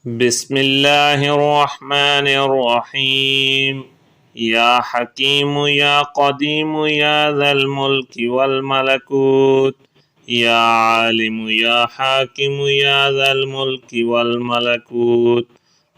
بسم الله الرحمن الرحيم. يا حكيم يا قديم يا ذا الملك والملكوت، يا عالم يا حاكم يا ذا الملك والملكوت،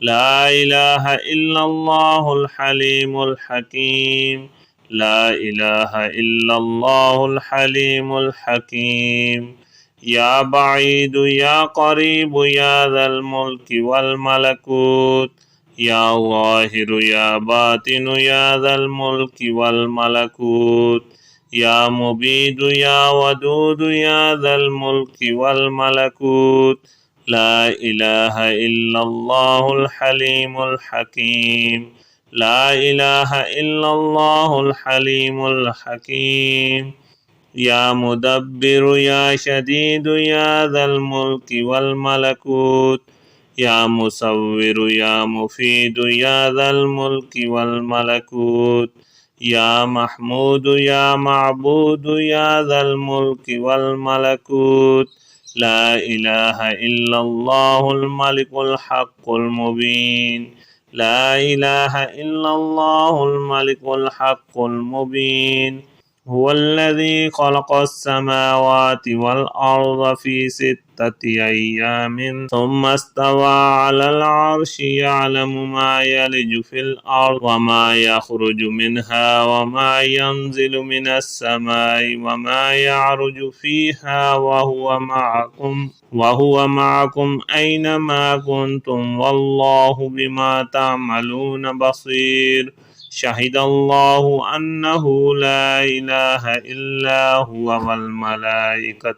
لا إله إلا الله الحليم الحكيم، لا إله إلا الله الحليم الحكيم. يا بعيد يا قريب يا ذا الملك والملكوت، يا ظاهر يا باطن يا ذا الملك والملكوت، يا مبيد يا ودود يا ذا الملك والملكوت، لا إله إلا الله الحليم الحكيم، لا إله إلا الله الحليم الحكيم. يا مدبر يا شديد يا ذا الملك والملكوت، يا مصور يا مفيد يا ذا الملك والملكوت، يا محمود يا معبود يا ذا الملك والملكوت، لا إله إلا الله الملك الحق المبين، لا إله إلا الله الملك الحق المبين. هو الذي خلق السماوات والأرض في 6 أيام ثم استوى على العرش، يعلم ما يلج في الأرض وما يخرج منها وما ينزل من السماء وما يعرج فيها، وهو معكم أينما كنتم، والله بما تعملون بصير. شهد الله أنه لا إله إلا هو والملائكة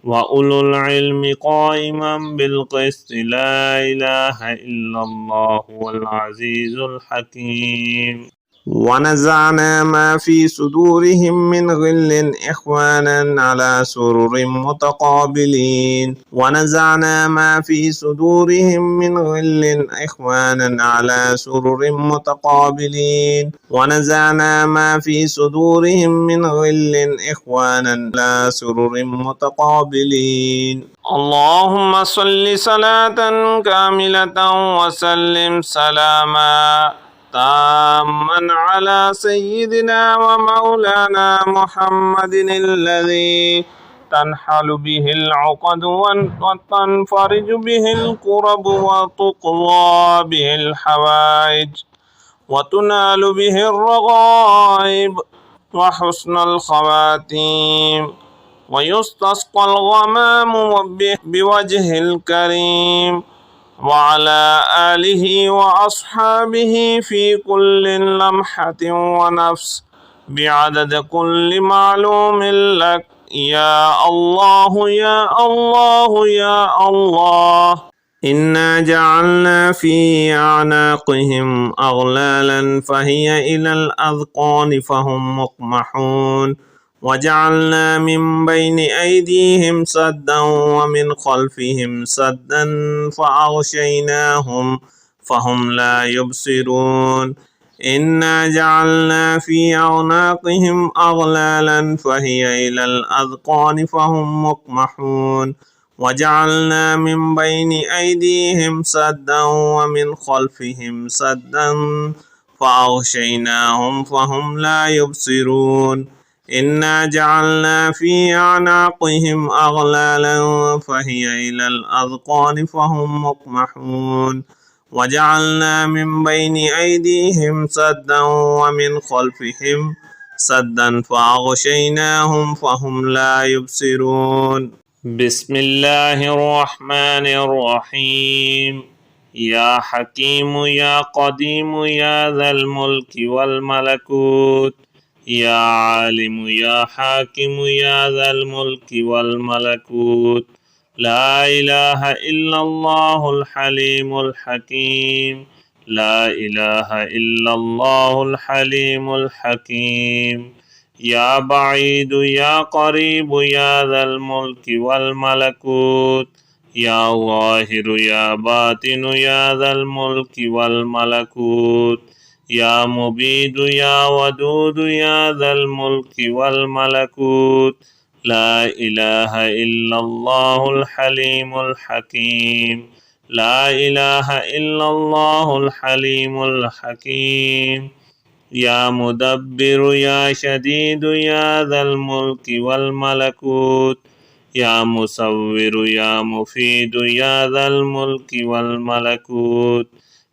وأولو العلم قائما بالقسط، لا إله إلا الله هو العزيز الحكيم. ونزعنا ما في صدورهم من غل إخوانا على سرر متقابلين، ونزعنا ما في صدورهم من غل إخوانا على سرر متقابلين، ونزعنا ما في صدورهم من غل إخوانا على سرر متقابلين. اللهم صل صلاة كاملة وسلم سلاما تاما على سيدنا ومولانا محمد الذي تنحل به العقد وتنفرج به الكرب وتقضى به الحوائج وتنال به الرغائب وحسن الخواتيم، ويستسقى الغمام بوجه الكريم، وعلى آله وأصحابه في كل لمحة ونفس بعدد كل معلوم لك، يا الله يا الله يا الله. إنا جعلنا في أعناقهم أغلالا فهي إلى الأذقان فهم مقمحون، وجعلنا من بين أيديهم سدا ومن خلفهم سدا فأغشيناهم فهم لا يبصرون. إنا جعلنا في أعناقهم أغلالا فهي إلى الأذقان فهم مقمحون، وجعلنا من بين أيديهم سدا ومن خلفهم سدا فأغشيناهم فهم لا يبصرون. إنا جعلنا في أعناقهم أغلالا فهي إلى الأذقان فهم مقمحون، وجعلنا من بين أيديهم سدا ومن خلفهم سدا فأغشيناهم فهم لا يبصرون. بسم الله الرحمن الرحيم. يا حكيم يا قديم يا ذا الملك والملكوت، يا عالم يا حاكم يا ذا الملك والملكوت، لا إله إلا الله الحليم الحكيم، لا إله إلا الله الحليم الحكيم. يا بعيد يا قريب يا ذا الملك والملكوت، يا ظاهر يا باطن يا ذا الملك والملكوت، يا مبيد يا ودود يا ذا الملك والملكوت، لا إله إلا الله الحليم الحكيم، لا إله إلا الله الحليم الحكيم. يا مدبر يا شديد يا ذا الملك والملكوت. يا مصور يا مفيد يا ذا الملك والملكوت.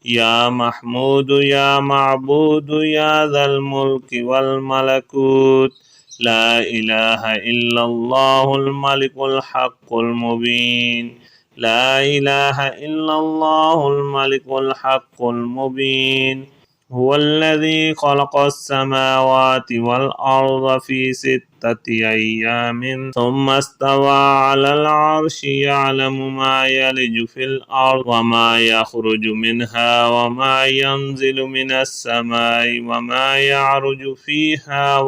يا محمود يا معبود يا ذا الملك والملكوت. لا إله إلا الله الملك الحق المبين. لا إله إلا الله الملك الحق المبين. هو الذي خلق السماوات والأرض في 6 أيام ثم استوى على العرش يعلم ما يلج في الأرض وما يخرج منها وما ينزل من السماء وما يعرج فيها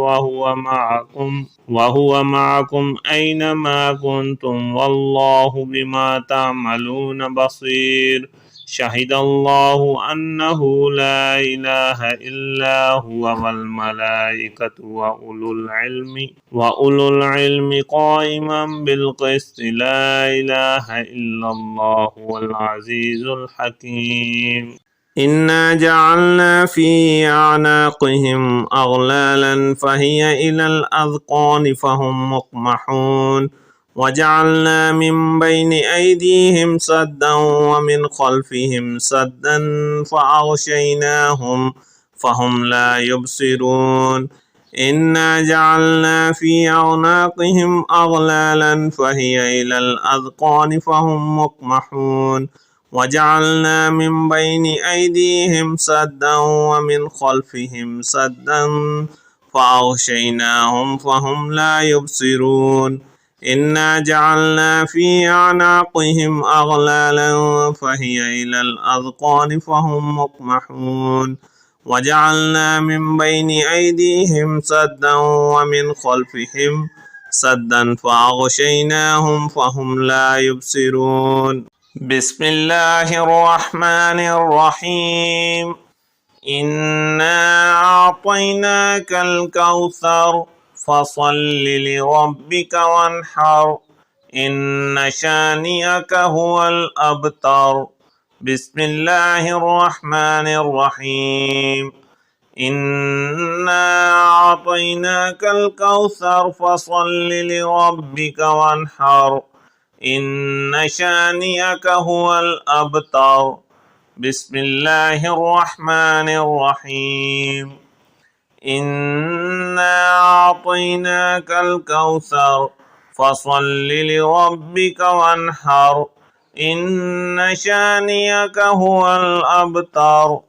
وهو معكم أينما كنتم والله بما تعملون بصير. شهد الله أنه لا إله إلا هو والملائكة وأولو العلم قائما بالقسط. لا إله إلا الله هو العزيز الحكيم. إنا جعلنا في أعناقهم أغلالا فهي إلى الأذقان فهم مقمحون. وجعلنا من بين أيديهم سدا ومن خلفهم سدا فأغشيناهم فهم لا يبصرون. إنا جعلنا في أعناقهم أغلالا فهي إلى الأذقان فهم مقمحون. وجعلنا من بين أيديهم سدا ومن خلفهم سدا فأغشيناهم فهم لا يبصرون. إنا جعلنا في أعناقهم أغلالا فهي إلى الأذقان فهم مقمحون. وجعلنا من بين أيديهم سدا ومن خلفهم سدا فأغشيناهم فهم لا يبصرون. بسم الله الرحمن الرحيم. إنا أعطيناك الكوثر فصل لربك وانحر إن شانئك هو الأبتر. بسم الله الرحمن الرحيم. إنا أعطيناك الكوثر فصل لربك وانحر إن شانئك هو الأبتر. بسم الله الرحمن الرحيم. إنا أعطيناك الكوثر فصل لربك وانحر إن شانئك هو الأبتر.